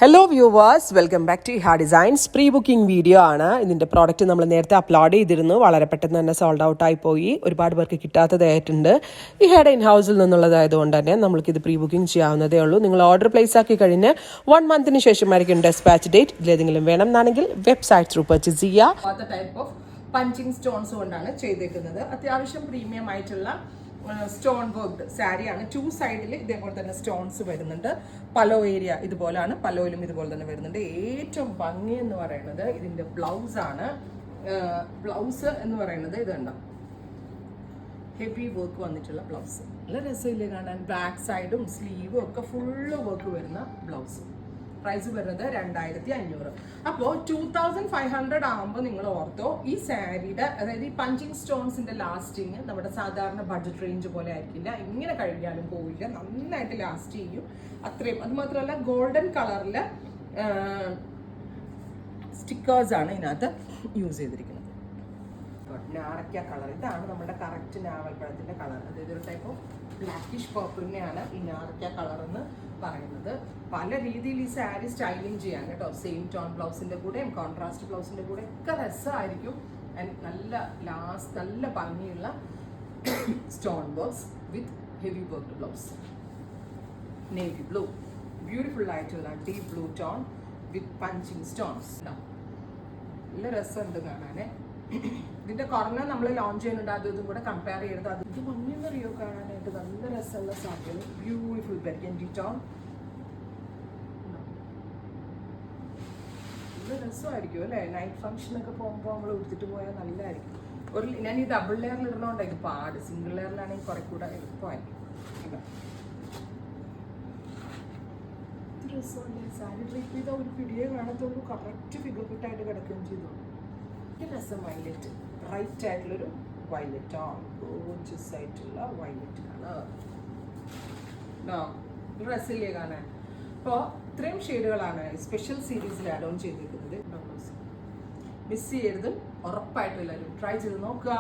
Hello viewers, welcome back to Iha Designs. Pre booking video ആണ്. ഇതിൻ്റെ product നമ്മൾ നേരത്തെ അപ്ലോഡ് ചെയ്തിരുന്നു. വളരെ പെട്ടെന്ന് തന്നെ സോൾഡ് ഔട്ട് ആയി പോയി. ഒരുപാട് പേർക്ക് കിട്ടാത്തതായിട്ടുണ്ട്. ഇഹയുടെ ഇൻ ഹൗസിൽ നിന്നുള്ളതായതുകൊണ്ട് തന്നെ നമ്മൾക്കിത് പ്രീ ബുക്കിംഗ് ചെയ്യാവുന്നതേ ഉള്ളൂ. നിങ്ങൾ ഓർഡർ പ്ലേസ് ആക്കി കഴിഞ്ഞ് 1 മന്തിന് ശേഷമായിരിക്കും ഡെസ്പാച്ച് ഡേറ്റ്. ഇതിലേതെങ്കിലും വേണം എന്നാണെങ്കിൽ വെബ്സൈറ്റ് ത്രൂ പർച്ചേസ് ചെയ്യുക. ടൈപ്പ് ഓഫ് പഞ്ചിങ് സ്റ്റോൺസ് കൊണ്ടാണ് ചെയ്തേക്കുന്നത്. അത്യാവശ്യം പ്രീമിയം ആയിട്ടുള്ള സ്റ്റോൺ വർക്ക്ഡ് സാരിയാണ്. 2 സൈഡിൽ ഇതേപോലെ തന്നെ സ്റ്റോൺസ് വരുന്നുണ്ട്. പലോ ഏരിയ ഇതുപോലാണ്, പലോയിലും ഇതുപോലെ തന്നെ വരുന്നുണ്ട്. ഏറ്റവും ഭംഗി എന്ന് പറയുന്നത് ഇതിന്റെ ബ്ലൗസ് ആണ്. ബ്ലൗസ് എന്ന് പറയുന്നത് ഇത് കണ്ടോ, ഹെവി വർക്ക് വന്നിട്ടുള്ള ബ്ലൗസ്. നല്ല രസമില്ലേ കാണാൻ. ബാക്ക് സൈഡും സ്ലീവും ഒക്കെ ഫുള്ള് വർക്ക് വരുന്ന ബ്ലൗസ്. പ്രൈസ് വരുന്നത് 2500. അപ്പോൾ 2500 ആകുമ്പോൾ നിങ്ങൾ ഓർത്തോ, ഈ സാരിയുടെ അതായത് ഈ പഞ്ചിങ് സ്റ്റോൺസിന്റെ ലാസ്റ്റിങ് നമ്മുടെ സാധാരണ ബഡ്ജറ്റ് റേഞ്ച് പോലെ ആയിരിക്കില്ല. ഇങ്ങനെ കഴുകിയാലും പോവില്ല, നന്നായിട്ട് ലാസ്റ്റ് ചെയ്യും. അത്രയും. അത് മാത്രമല്ല ഗോൾഡൻ കളറിൽ സ്റ്റിക്കേഴ്സ് ആണ് ഇതിനകത്ത് യൂസ് ചെയ്തിരിക്കുന്നത്. നാരക്ക കളർ, ഇതാണ് നമ്മുടെ കറക്റ്റ് നാവൽപ്പഴത്തിന്റെ കളർ. അതായത് ഒരു ടൈപ്പ് ഓഫ് ബ്ലാക്കിഷ് പർപ്പിളിനെയാണ് ഈ നാരക്ക കളർ എന്ന് പറയുന്നത്. പല രീതിയിൽ ഈ സാരി സ്റ്റൈലിങ് ചെയ്യാൻ കേട്ടോ. സെയിം ടോൺ ബ്ലൗസിന്റെ കൂടെയും കോൺട്രാസ്റ്റ് ബ്ലൗസിന്റെ കൂടെ ഒക്കെ രസമായിരിക്കും. നല്ല ഭംഗിയുള്ള stone works with heavy work blouse. Navy blue, beautiful ആയിട്ടുള്ള deep blue tone with punching stones. നല്ല രസമുണ്ട് കാണാന്. ഇതിന്റെ കോർണർ നമ്മൾ ലോഞ്ച് ചെയ്യുന്നുണ്ട്. അതും കൂടെ കമ്പയർ ചെയ്തത് അത് ഇത് ഭംഗിയെന്നറിയോ കാണാനായിട്ട്. നല്ല രസമുള്ള സാരികൾ, ബ്യൂട്ടിഫുൾ ബെർഗൻഡി ടോൺ. നല്ല രസമായിരിക്കും അല്ലേ? നൈറ്റ് ഫംഗ്ഷൻ ഒക്കെ പോകുമ്പോൾ നമ്മൾ എടുത്തിട്ട് പോയാൽ നല്ലതായിരിക്കും. ഞാൻ ഈ ഡബിൾ ലെയറിൽ ഇടണോണ്ടായിരിക്കും പാട്. സിംഗിൾ ലെയറിലാണെങ്കിൽ കുറെ കൂടെ എളുപ്പമായിരിക്കും. രസമല്ലേ? സാരി ട്രീറ്റ് ചെയ്താൽ ഒരു പിടിയെ കാണത്തുള്ളൂ. കറക്റ്റ് ഫിഗർ ഫിറ്റായിട്ട് കിടക്കുകയും ചെയ്തു. രസം വയലറ്റ്, ബ്രൈറ്റ് ആയിട്ടുള്ളൊരു വയലറ്റ് ആണ്. ഗോർജിയസ് ആയിട്ടുള്ള വയലറ്റ് കളർ. ഡ്രസ്സില്ലേ കാണാൻ. അപ്പോൾ ഇത്രയും ഷെയ്ഡുകളാണ് സ്പെഷ്യൽ സീരീസിൽ ആഡ് ഓൺ ചെയ്തിരിക്കുന്നത്. മിസ് ചെയ്യരുത്, ഉറപ്പായിട്ടും എല്ലാവരും ട്രൈ ചെയ്ത് നോക്കുക.